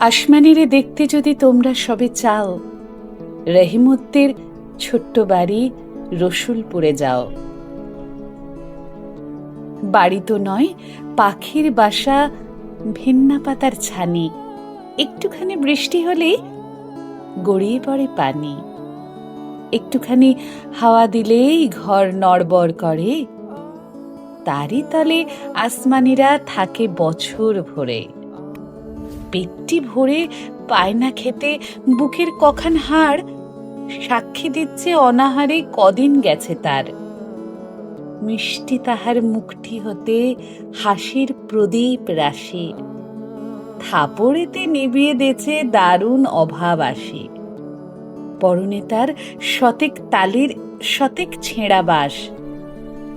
আসমানিরে দেখতে যদি তোমরা সবে চাও, রহিমউদ্দের ছোট্ট বাড়ি রসুলপুরে যাও। বাড়ি তো নয়, পাখির বাসা, ভেন্না পাতার ছানি। একটুখানি বৃষ্টি হলেই গড়িয়ে পড়ে পানি। একটুখানি হাওয়া দিলেই ঘর নড়বড় করে। তারই তলে আসমানিরা থাকে বছর ভরে। পেটটি ভরে পায় না খেতে, বুকের কখান হাড় সাক্ষী দিচ্ছে অনাহারে কদিন গেছে তার। মিষ্টি তাহার মুখটি হতে হাসির প্রদীপ রাশি, থাপড়েতে নিবিয়ে দেছে দারুণ অভাব আসি। পরনে তার শতেক তালির শতেক ছেঁড়া বাস,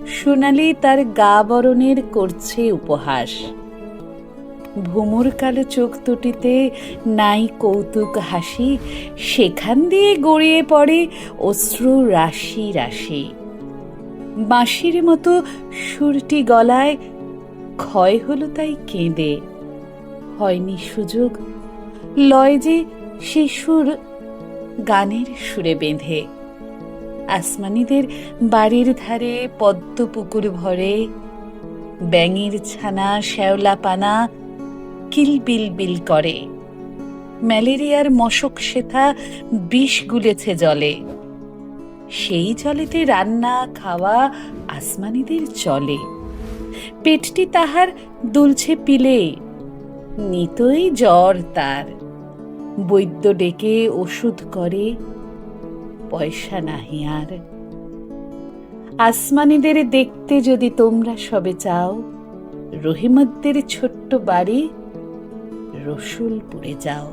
সোনালি তার গা বরণের করছে উপহাস। ভ্রমর কালো চোখ দুটিতে নাই কৌতুক হাসি, সেখান দিয়ে গড়িয়ে পড়ে অশ্রু রাশি রাশি। বাঁশির মতো সুরটি গলায় ক্ষয় হলো তাই কেঁদে। হয়নি সুযোগ, লয় যে সে সুর গানের সুরে বেঁধে। আসমানিদের বাড়ির ধারে পদ্ম পুকুর ভরে, ব্যাঙের ছানা শ্যাওলা পানা কিলবিল বিল করে। ম্যালেরিয়ার মশক শেথা বিষ গুলেছে জলে, সেই জলেতে রান্না খাওয়া আসমানিদের চলে। পেটটি তাহার দুলছে পিলে, নিতই জ্বর তার। বৈদ্য ডেকে ওষুধ করে, পয়সা নাহি আর। আসমানিদের দেখতে যদি তোমরা সবে চাও, রহিমউদ্দের ছোট্ট বাড়ি রসুলপুরে যাও।